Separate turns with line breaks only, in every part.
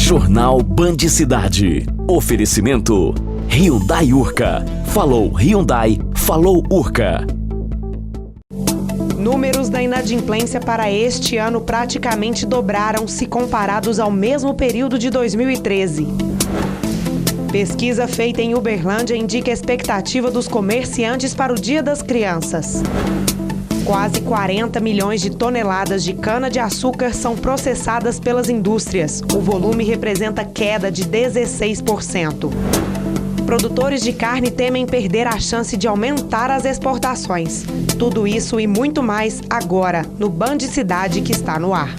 Jornal Band Cidade. Oferecimento Hyundai Urca. Falou Hyundai, falou Urca.
Números da inadimplência para este ano praticamente dobraram se comparados ao mesmo período de 2013. Pesquisa feita em Uberlândia indica a expectativa dos comerciantes para o Dia das Crianças. Quase 40 milhões de toneladas de cana-de-açúcar são processadas pelas indústrias. O volume representa queda de 16%. Produtores de carne temem perder a chance de aumentar as exportações. Tudo isso e muito mais agora, no Band Cidade, que está no ar.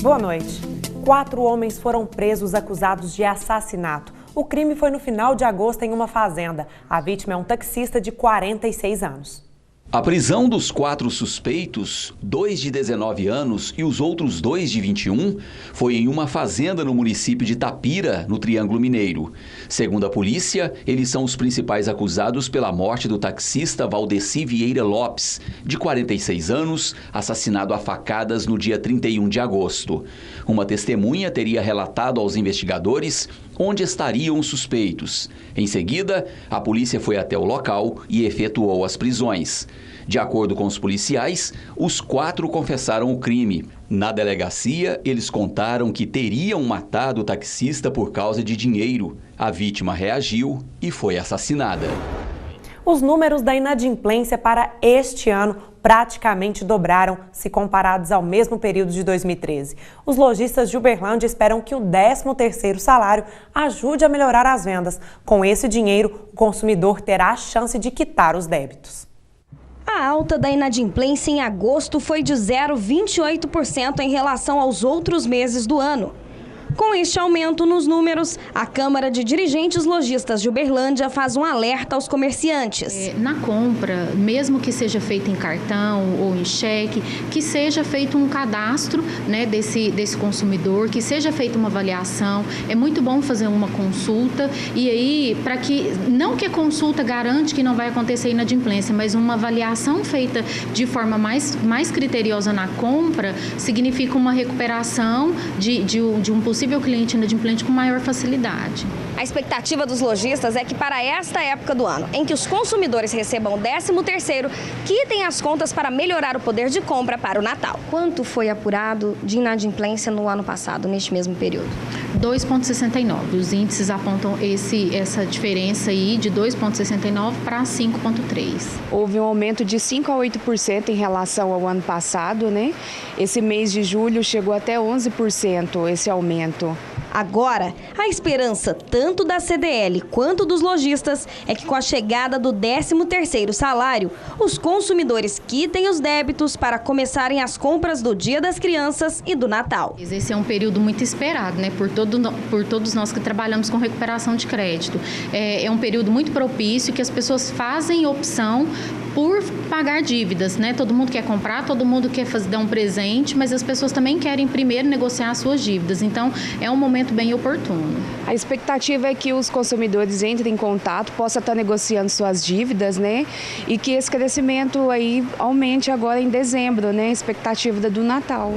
Boa noite. 4 homens foram presos acusados de assassinato. O crime foi no final de agosto em uma fazenda. A vítima é um taxista de 46 anos.
A prisão dos 4 suspeitos, 2 de 19 anos e os outros 2 de 21, foi em uma fazenda no município de Tapira, no Triângulo Mineiro. Segundo a polícia, eles são os principais acusados pela morte do taxista Valdeci Vieira Lopes, de 46 anos, assassinado a facadas no dia 31 de agosto. Uma testemunha teria relatado aos investigadores onde estariam os suspeitos. Em seguida, a polícia foi até o local e efetuou as prisões. De acordo com os policiais, os 4 confessaram o crime. Na delegacia, eles contaram que teriam matado o taxista por causa de dinheiro. A vítima reagiu e foi assassinada.
Os números da inadimplência para este ano praticamente dobraram se comparados ao mesmo período de 2013. Os lojistas de Uberlândia esperam que o 13º salário ajude a melhorar as vendas. Com esse dinheiro, o consumidor terá a chance de quitar os débitos.
A alta da inadimplência em agosto foi de 0,28% em relação aos outros meses do ano. Com este aumento nos números, a Câmara de Dirigentes Lojistas de Uberlândia faz um alerta aos comerciantes.
Na compra, mesmo que seja feita em cartão ou em cheque, que seja feito um cadastro, né, desse consumidor, que seja feita uma avaliação. É muito bom fazer uma consulta e aí, para que, não que a consulta garante que não vai acontecer inadimplência, mas uma avaliação feita de forma mais criteriosa na compra, significa uma recuperação de um possível cliente inadimplente com maior facilidade.
A expectativa dos lojistas é que para esta época do ano, em que os consumidores recebam o 13º, quitem as contas para melhorar o poder de compra para o Natal. Quanto foi apurado de inadimplência no ano passado, neste mesmo período?
2,69. Os índices apontam essa diferença aí de 2,69 para 5,3.
Houve um aumento de 5 a 8% em relação ao ano passado, né? Esse mês de julho chegou até 11% esse aumento.
Agora, a esperança tanto da CDL quanto dos lojistas é que com a chegada do 13º salário, os consumidores quitem os débitos para começarem as compras do Dia das Crianças e do Natal.
Esse é um período muito esperado, né, por todos nós que trabalhamos com recuperação de crédito. É um período muito propício que as pessoas fazem opção por pagar dívidas, né? Todo mundo quer comprar, todo mundo quer dar um presente, mas as pessoas também querem primeiro negociar as suas dívidas. Então, é um momento bem oportuno.
A expectativa é que os consumidores entrem em contato, possam estar negociando suas dívidas, né? E que esse crescimento aí aumente agora em dezembro, né? A expectativa do Natal.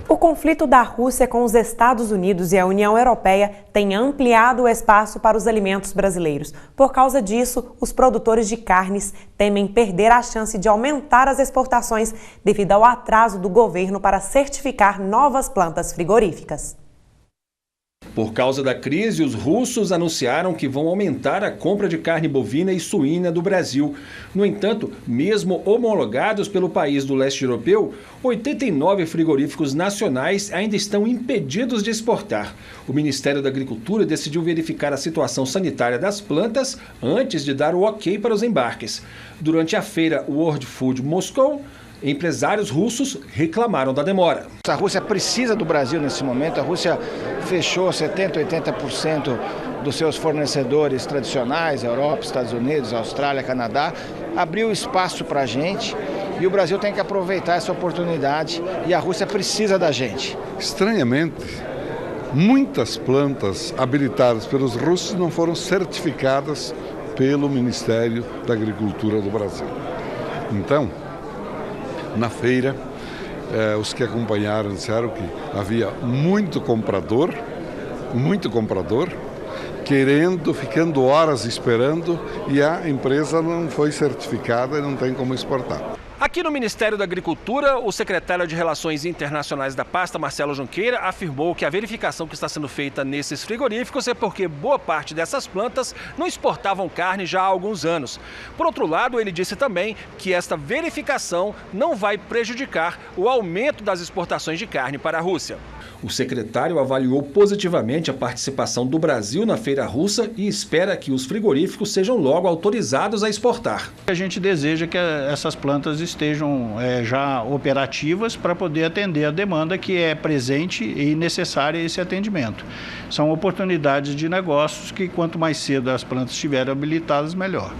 O conflito da Rússia com os Estados Unidos e a União Europeia tem ampliado o espaço para os alimentos brasileiros. Por causa disso, os produtores de carnes temem perder a chance de aumentar as exportações devido ao atraso do governo para certificar novas plantas frigoríficas.
Por causa da crise, os russos anunciaram que vão aumentar a compra de carne bovina e suína do Brasil. No entanto, mesmo homologados pelo país do leste europeu, 89 frigoríficos nacionais ainda estão impedidos de exportar. O Ministério da Agricultura decidiu verificar a situação sanitária das plantas antes de dar o ok para os embarques. Durante a feira World Food Moscow, empresários russos reclamaram da demora.
A Rússia precisa do Brasil nesse momento. A Rússia fechou 70%, 80% dos seus fornecedores tradicionais, Europa, Estados Unidos, Austrália, Canadá, abriu espaço para a gente e o Brasil tem que aproveitar essa oportunidade e a Rússia precisa da gente.
Estranhamente, muitas plantas habilitadas pelos russos não foram certificadas pelo Ministério da Agricultura do Brasil. Então, na feira, os que acompanharam disseram que havia muito comprador, querendo, ficando horas esperando, e a empresa não foi certificada e não tem como exportar.
Aqui no Ministério da Agricultura, o secretário de Relações Internacionais da pasta, Marcelo Junqueira, afirmou que a verificação que está sendo feita nesses frigoríficos é porque boa parte dessas plantas não exportavam carne já há alguns anos. Por outro lado, ele disse também que esta verificação não vai prejudicar o aumento das exportações de carne para a Rússia. O secretário avaliou positivamente a participação do Brasil na feira russa e espera que os frigoríficos sejam logo autorizados a exportar.
A gente deseja que essas plantas estejam já operativas para poder atender a demanda que é presente e necessária esse atendimento. São oportunidades de negócios que quanto mais cedo as plantas estiverem habilitadas, melhor.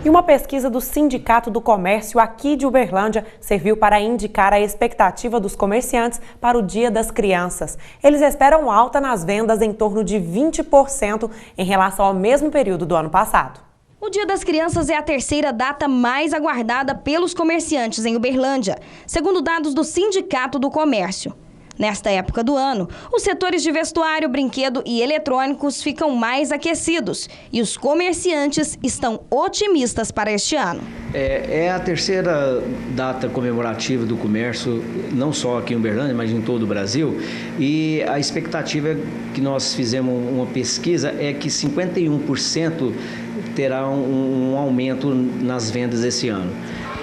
E uma pesquisa do Sindicato do Comércio aqui de Uberlândia serviu para indicar a expectativa dos comerciantes para o Dia das Crianças. Eles esperam alta nas vendas em torno de 20% em relação ao mesmo período do ano passado.
O Dia das Crianças é a terceira data mais aguardada pelos comerciantes em Uberlândia, segundo dados do Sindicato do Comércio. Nesta época do ano, os setores de vestuário, brinquedo e eletrônicos ficam mais aquecidos e os comerciantes estão otimistas para este ano.
É a terceira data comemorativa do comércio, não só aqui em Uberlândia, mas em todo o Brasil. E a expectativa que nós fizemos uma pesquisa é que 51% terá um aumento nas vendas esse ano.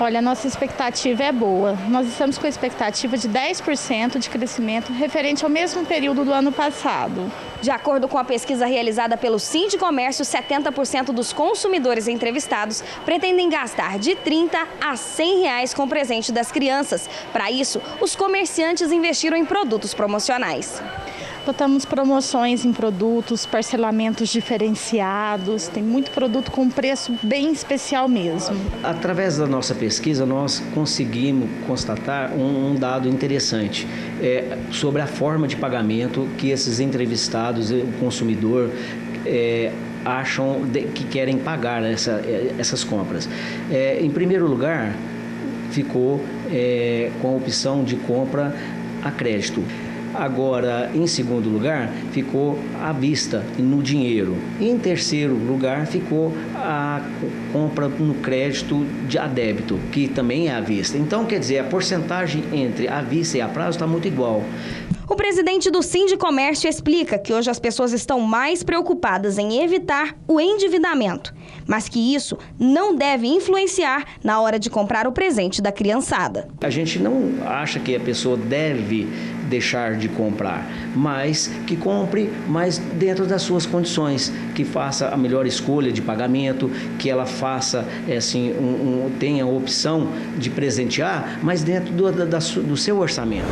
Olha, a nossa expectativa é boa. Nós estamos com a expectativa de 10% de crescimento referente ao mesmo período do ano passado.
De acordo com a pesquisa realizada pelo Sindicomércio, 70% dos consumidores entrevistados pretendem gastar de R$30 a R$100 com o presente das crianças. Para isso, os comerciantes investiram em produtos promocionais.
Botamos promoções em produtos, parcelamentos diferenciados, tem muito produto com preço bem especial mesmo.
Através da nossa pesquisa, nós conseguimos constatar um dado interessante sobre a forma de pagamento que esses entrevistados, o consumidor, acham que querem pagar essas compras. Em primeiro lugar, ficou com a opção de compra a crédito. Agora, em segundo lugar, ficou à vista, no dinheiro. E em terceiro lugar, ficou a compra no crédito a débito, que também é à vista. Então, quer dizer, a porcentagem entre à vista e a prazo está muito igual.
O presidente do Sindicomércio explica que hoje as pessoas estão mais preocupadas em evitar o endividamento, mas que isso não deve influenciar na hora de comprar o presente da criançada.
A gente não acha que a pessoa deve deixar de comprar, mas que compre, mas dentro das suas condições, que faça a melhor escolha de pagamento, que ela faça, tenha a opção de presentear, mas dentro do seu orçamento.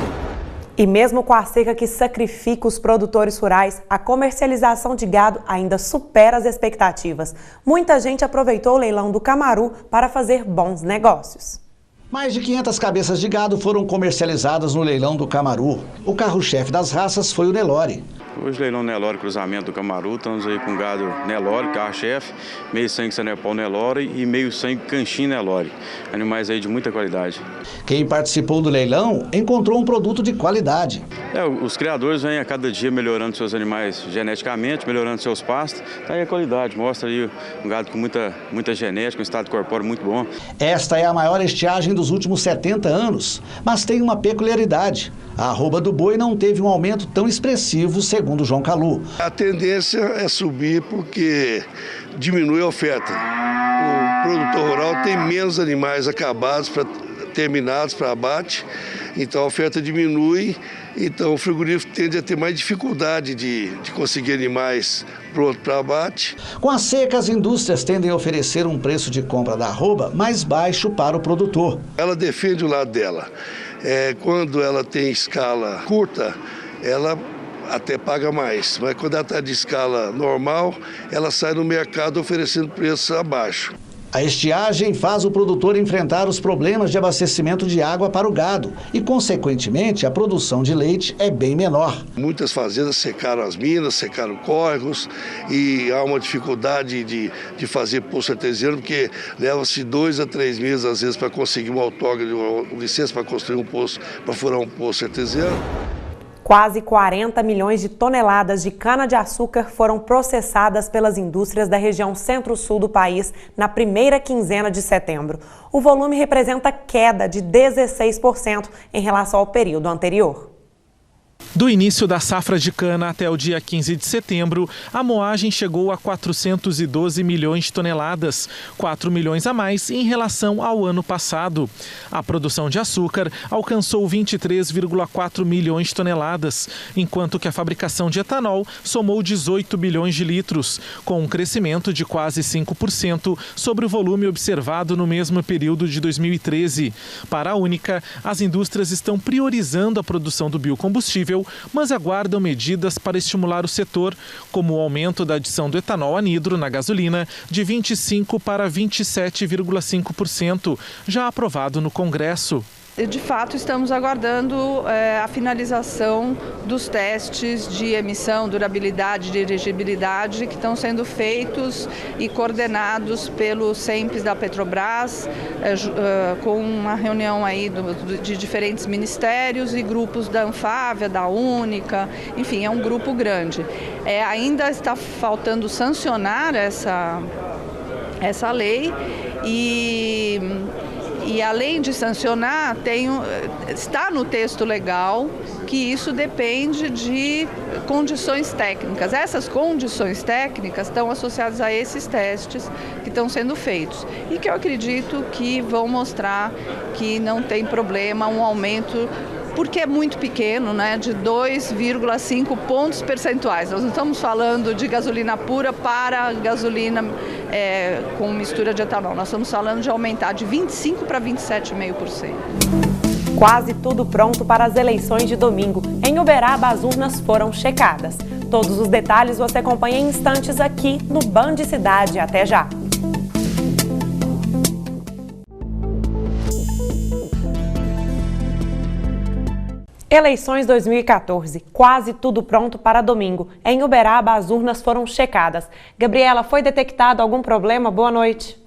E mesmo com a seca que sacrifica os produtores rurais, a comercialização de gado ainda supera as expectativas. Muita gente aproveitou o leilão do Camaru para fazer bons negócios.
Mais de 500 cabeças de gado foram comercializadas no leilão do Camaru. O carro-chefe das raças foi o Nelore.
Hoje, leilão Nelore, cruzamento do Camaru, estamos aí com gado Nelore, carro-chefe, meio sangue Sanepol Nelore e meio sangue Canchim Nelore. Animais aí de muita qualidade.
Quem participou do leilão encontrou um produto de qualidade.
Os criadores vêm a cada dia melhorando seus animais geneticamente, melhorando seus pastos. Tá aí a qualidade, mostra aí um gado com muita genética, um estado corpóreo muito bom.
Esta é a maior estiagem dos últimos 70 anos, mas tem uma peculiaridade. A arroba do boi não teve um aumento tão expressivo, segundo João Calu.
A tendência é subir porque diminui a oferta. O produtor rural tem menos animais acabados, terminados para abate, então a oferta diminui, então o frigorífico tende a ter mais dificuldade de conseguir animais prontos para abate.
Com a seca, as indústrias tendem a oferecer um preço de compra da arroba mais baixo para o produtor.
Ela defende o lado dela. Quando ela tem escala curta, ela até paga mais, mas quando ela está de escala normal, ela sai no mercado oferecendo preços abaixo.
A estiagem faz o produtor enfrentar os problemas de abastecimento de água para o gado e, consequentemente, a produção de leite é bem menor.
Muitas fazendas secaram as minas, secaram córregos e há uma dificuldade de fazer poço artesiano, porque leva-se 2 a 3 meses, às vezes, para conseguir uma outorga, uma licença para construir um poço, para furar um poço artesiano.
Quase 40 milhões de toneladas de cana-de-açúcar foram processadas pelas indústrias da região centro-sul do país na primeira quinzena de setembro. O volume representa queda de 16% em relação ao período anterior.
Do início da safra de cana até o dia 15 de setembro, a moagem chegou a 412 milhões de toneladas, 4 milhões a mais em relação ao ano passado. A produção de açúcar alcançou 23,4 milhões de toneladas, enquanto que a fabricação de etanol somou 18 bilhões de litros, com um crescimento de quase 5% sobre o volume observado no mesmo período de 2013. Para a Única, as indústrias estão priorizando a produção do biocombustível, mas aguardam medidas para estimular o setor, como o aumento da adição do etanol anidro na gasolina de 25% para 27,5%, já aprovado no Congresso.
De fato, estamos aguardando a finalização dos testes de emissão, durabilidade e dirigibilidade que estão sendo feitos e coordenados pelo CEMPES da Petrobras, com uma reunião aí de diferentes ministérios e grupos da Anfávia, da Única, enfim, é um grupo grande. Ainda está faltando sancionar essa lei e além de sancionar, está no texto legal que isso depende de condições técnicas. Essas condições técnicas estão associadas a esses testes que estão sendo feitos e que eu acredito que vão mostrar que não tem problema um aumento, porque é muito pequeno, né, de 2,5 pontos percentuais. Nós não estamos falando de gasolina pura para gasolina com mistura de etanol. Nós estamos falando de aumentar de 25% para 27,5%.
Quase tudo pronto para as eleições de domingo. Em Uberaba, as urnas foram checadas. Todos os detalhes você acompanha em instantes aqui no Band Cidade. Até já! Eleições 2014, quase tudo pronto para domingo. Em Uberaba, as urnas foram checadas. Gabriela, foi detectado algum problema? Boa noite.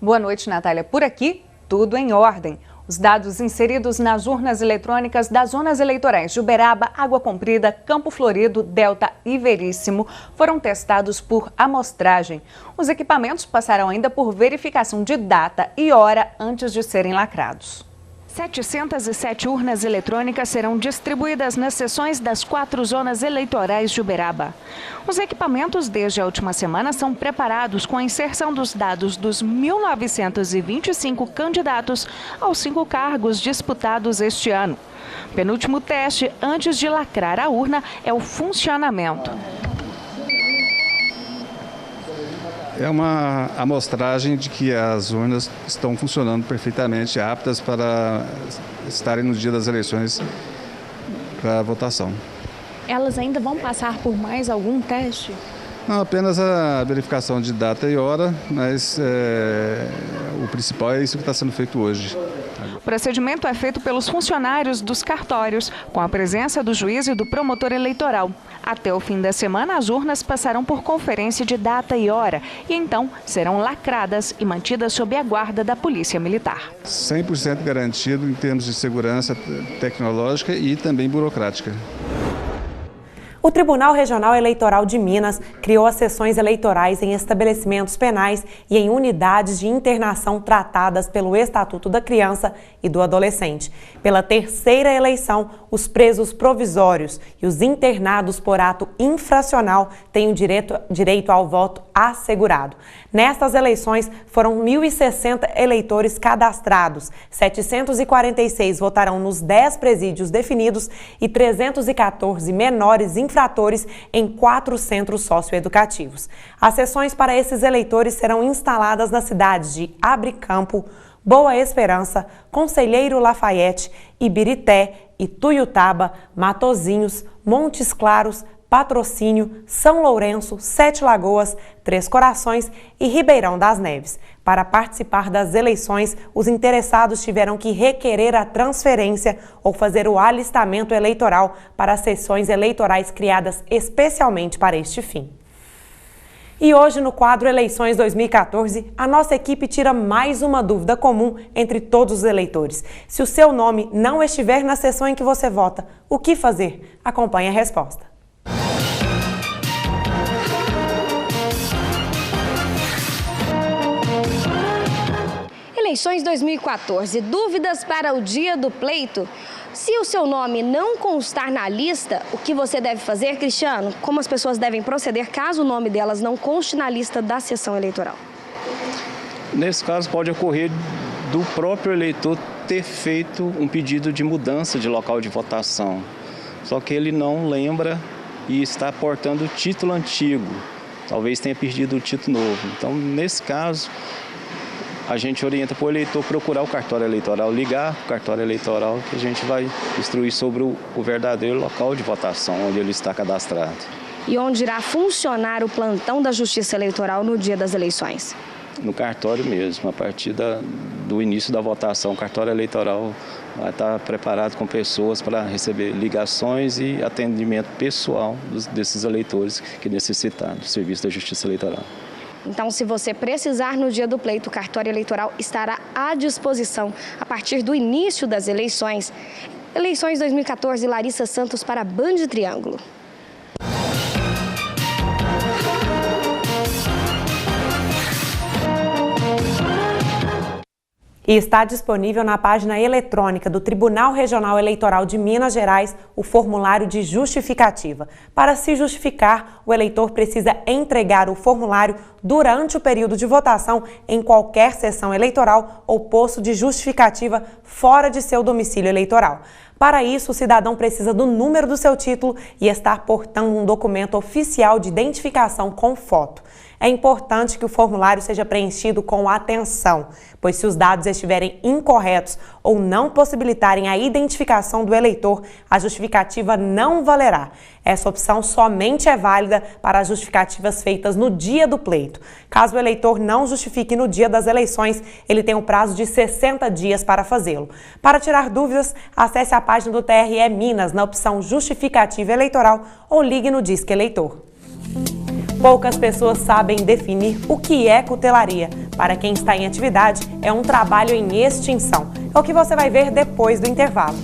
Boa noite, Natália. Por aqui, tudo em ordem. Os dados inseridos nas urnas eletrônicas das zonas eleitorais de Uberaba, Água Comprida, Campo Florido, Delta e Veríssimo foram testados por amostragem. Os equipamentos passarão ainda por verificação de data e hora antes de serem lacrados. 707 urnas eletrônicas serão distribuídas nas seções das 4 zonas eleitorais de Uberaba. Os equipamentos, desde a última semana, são preparados com a inserção dos dados dos 1.925 candidatos aos 5 cargos disputados este ano. Penúltimo teste, antes de lacrar a urna, é o funcionamento.
É uma amostragem de que as urnas estão funcionando perfeitamente, aptas para estarem no dia das eleições para a votação.
Elas ainda vão passar por mais algum teste?
Não, apenas a verificação de data e hora, mas o principal é isso que está sendo feito hoje.
O procedimento é feito pelos funcionários dos cartórios, com a presença do juiz e do promotor eleitoral. Até o fim da semana, as urnas passarão por conferência de data e hora e então serão lacradas e mantidas sob a guarda da Polícia Militar.
100% garantido em termos de segurança tecnológica e também burocrática.
O Tribunal Regional Eleitoral de Minas criou as sessões eleitorais em estabelecimentos penais e em unidades de internação tratadas pelo Estatuto da Criança e do Adolescente. Pela terceira eleição, os presos provisórios e os internados por ato infracional têm o direito ao voto assegurado. Nestas eleições, foram 1.060 eleitores cadastrados, 746 votarão nos 10 presídios definidos e 314 menores infratores em 4 centros socioeducativos. As sessões para esses eleitores serão instaladas nas cidades de Abricampo, Boa Esperança, Conselheiro Lafayette, Ibirité, Ituiutaba, Matozinhos, Montes Claros, Patrocínio, São Lourenço, Sete Lagoas, Três Corações e Ribeirão das Neves. Para participar das eleições, os interessados tiveram que requerer a transferência ou fazer o alistamento eleitoral para as sessões eleitorais criadas especialmente para este fim. E hoje, no quadro Eleições 2014, a nossa equipe tira mais uma dúvida comum entre todos os eleitores. Se o seu nome não estiver na sessão em que você vota, o que fazer? Acompanhe a resposta.
Eleições 2014, dúvidas para o dia do pleito? Se o seu nome não constar na lista, o que você deve fazer, Cristiano? Como as pessoas devem proceder caso o nome delas não conste na lista da sessão eleitoral?
Nesse caso, pode ocorrer do próprio eleitor ter feito um pedido de mudança de local de votação. Só que ele não lembra e está portando o título antigo. Talvez tenha perdido o título novo. Então, nesse caso, a gente orienta para o eleitor procurar o cartório eleitoral, ligar o cartório eleitoral, que a gente vai instruir sobre o verdadeiro local de votação, onde ele está cadastrado.
E onde irá funcionar o plantão da Justiça Eleitoral no dia das eleições?
No cartório mesmo, a partir do início da votação, o cartório eleitoral vai estar preparado com pessoas para receber ligações e atendimento pessoal desses eleitores que necessitarem do serviço da Justiça Eleitoral.
Então, se você precisar no dia do pleito, o cartório eleitoral estará à disposição a partir do início das eleições. Eleições 2014, Larissa Santos para Band Triângulo.
E está disponível na página eletrônica do Tribunal Regional Eleitoral de Minas Gerais o formulário de justificativa. Para se justificar, o eleitor precisa entregar o formulário durante o período de votação em qualquer sessão eleitoral ou posto de justificativa fora de seu domicílio eleitoral. Para isso, o cidadão precisa do número do seu título e estar portando um documento oficial de identificação com foto. É importante que o formulário seja preenchido com atenção, pois se os dados estiverem incorretos ou não possibilitarem a identificação do eleitor, a justificativa não valerá. Essa opção somente é válida para as justificativas feitas no dia do pleito. Caso o eleitor não justifique no dia das eleições, ele tem um prazo de 60 dias para fazê-lo. Para tirar dúvidas, acesse a página do TRE Minas na opção Justificativa Eleitoral ou ligue no Disque Eleitor. Poucas pessoas sabem definir o que é cutelaria. Para quem está em atividade, é um trabalho em extinção. É o que você vai ver depois do intervalo.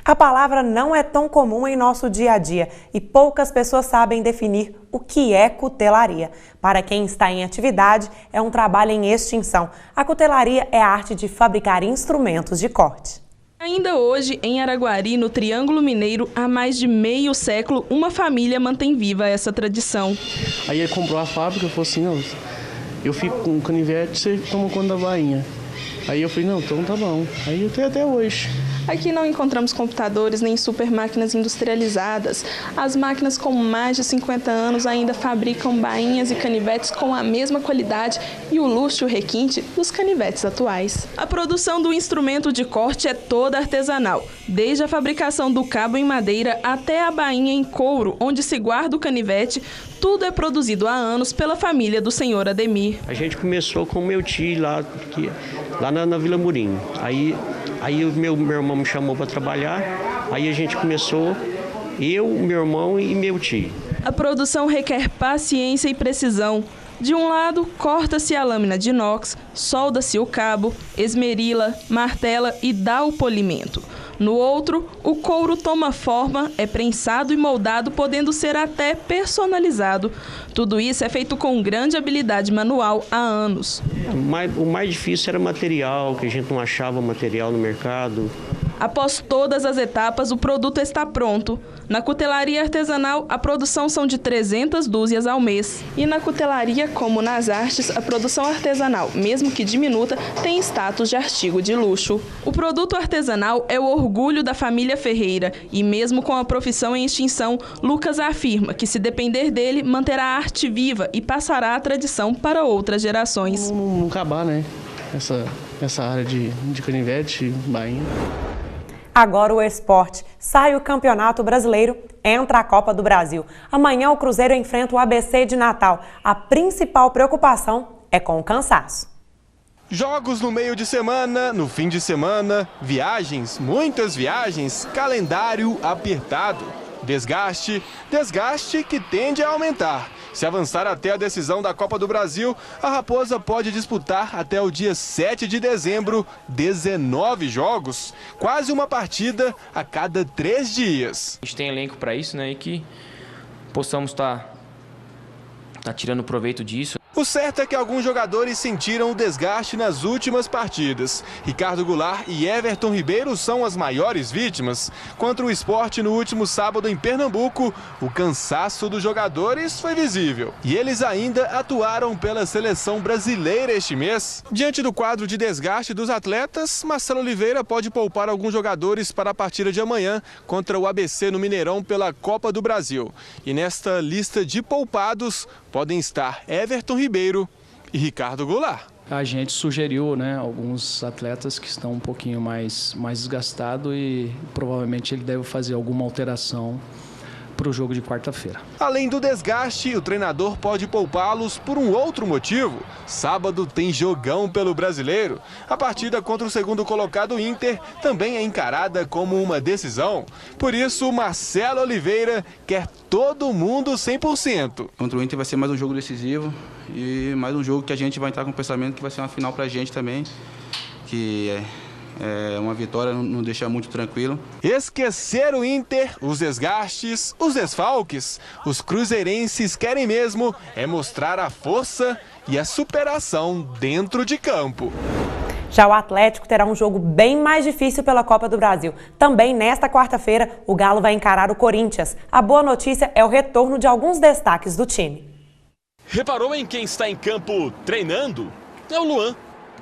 A palavra não é tão comum em nosso dia a dia e poucas pessoas sabem definir o que é cutelaria. Para quem está em atividade, é um trabalho em extinção. A cutelaria é a arte de fabricar instrumentos de corte.
Ainda hoje, em Araguari, no Triângulo Mineiro, há mais de meio século, uma família mantém viva essa tradição.
Aí ele comprou a fábrica e falou assim, não, eu fico com o canivete, você toma conta da bainha. Aí eu falei, não, então tá bom. Aí eu tenho até hoje.
Aqui não encontramos computadores nem super máquinas industrializadas. As máquinas com mais de 50 anos ainda fabricam bainhas e canivetes com a mesma qualidade e o luxo e o requinte dos canivetes atuais. A produção do instrumento de corte é toda artesanal, desde a fabricação do cabo em madeira até a bainha em couro, onde se guarda o canivete. Tudo é produzido há anos pela família do senhor Ademir.
A gente começou com o meu tio lá na Vila Murim. Aí o meu irmão me chamou para trabalhar, aí a gente começou, eu, meu irmão e meu tio.
A produção requer paciência e precisão. De um lado, corta-se a lâmina de inox, solda-se o cabo, esmerila, martela e dá o polimento. No outro, o couro toma forma, é prensado e moldado, podendo ser até personalizado. Tudo isso é feito com grande habilidade manual há anos.
O mais difícil era material, que a gente não achava material no mercado.
Após todas as etapas, o produto está pronto. Na cutelaria artesanal, a produção são de 300 dúzias ao mês. E na cutelaria, como nas artes, a produção artesanal, mesmo que diminuta, tem status de artigo de luxo. O produto artesanal é o orgulho da família Ferreira e mesmo com a profissão em extinção, Lucas afirma que se depender dele, manterá a arte viva e passará a tradição para outras gerações.
Não acabar, né?
nessa área de canivete, bainha.
Agora o esporte. Sai o Campeonato Brasileiro, entra a Copa do Brasil. Amanhã o Cruzeiro enfrenta o ABC de Natal. A principal preocupação é com o cansaço.
Jogos no meio de semana, no fim de semana, viagens, muitas viagens, calendário apertado. Desgaste que tende a aumentar. Se avançar até a decisão da Copa do Brasil, a Raposa pode disputar até o dia 7 de dezembro 19 jogos, quase uma partida a cada 3 dias.
A gente tem elenco para isso, né, e que possamos estar tirando proveito disso.
O certo é que alguns jogadores sentiram o desgaste nas últimas partidas. Ricardo Goulart e Everton Ribeiro são as maiores vítimas. Contra o Sport no último sábado em Pernambuco, o cansaço dos jogadores foi visível. E eles ainda atuaram pela seleção brasileira este mês. Diante do quadro de desgaste dos atletas, Marcelo Oliveira pode poupar alguns jogadores para a partida de amanhã contra o ABC no Mineirão pela Copa do Brasil. E nesta lista de poupados podem estar Everton Ribeiro e Ricardo Goulart.
A gente sugeriu, né, alguns atletas que estão um pouquinho mais desgastados e provavelmente ele deve fazer alguma alteração para o jogo de quarta-feira.
Além do desgaste, o treinador pode poupá-los por um outro motivo. Sábado tem jogão pelo Brasileiro. A partida contra o segundo colocado Inter também é encarada como uma decisão. Por isso, Marcelo Oliveira quer todo mundo 100%.
Contra o Inter vai ser mais um jogo decisivo e mais um jogo que a gente vai entrar com o pensamento que vai ser uma final pra gente também, que uma vitória não deixa muito tranquilo.
Esquecer o Inter, os desgastes, os desfalques. Os cruzeirenses querem mesmo mostrar a força e a superação dentro de campo.
Já o Atlético terá um jogo bem mais difícil pela Copa do Brasil. Também nesta quarta-feira, o Galo vai encarar o Corinthians. A boa notícia é o retorno de alguns destaques do time.
Reparou em quem está em campo treinando? É o Luan.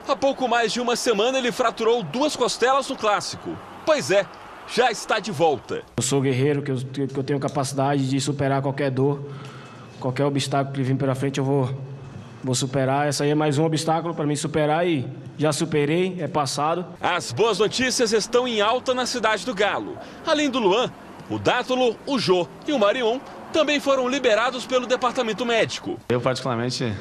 Há pouco mais de uma semana ele fraturou 2 costelas no Clássico. Pois é, já está de volta.
Eu sou guerreiro, que eu tenho capacidade de superar qualquer dor, qualquer obstáculo que vir pela frente eu vou superar. Essa aí é mais um obstáculo para mim superar e já superei, é passado.
As boas notícias estão em alta na cidade do Galo. Além do Luan, o Dátulo, o Jô e o Marion também foram liberados pelo departamento médico.
Eu particularmente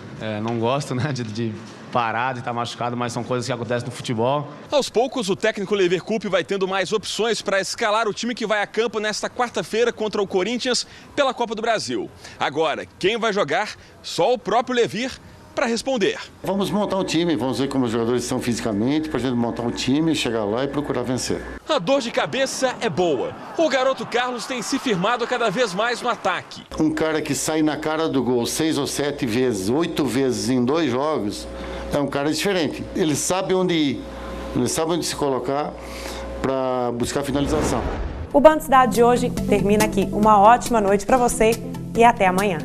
não gosto, né, de parar, de estar machucado, mas são coisas que acontecem no futebol.
Aos poucos, o técnico Lever Coupe vai tendo mais opções para escalar o time que vai a campo nesta quarta-feira contra o Corinthians pela Copa do Brasil. Agora, quem vai jogar? Só o próprio Levir para responder.
Vamos montar um time, vamos ver como os jogadores estão fisicamente, para a gente montar um time, chegar lá e procurar vencer.
A dor de cabeça é boa. O garoto Carlos tem se firmado cada vez mais no ataque.
Um cara que sai na cara do gol 6 ou 7 vezes, 8 vezes em 2 jogos, é um cara diferente. Ele sabe onde ir, ele sabe onde se colocar para buscar a finalização.
O Band Cidade de hoje termina aqui. Uma ótima noite para você e até amanhã.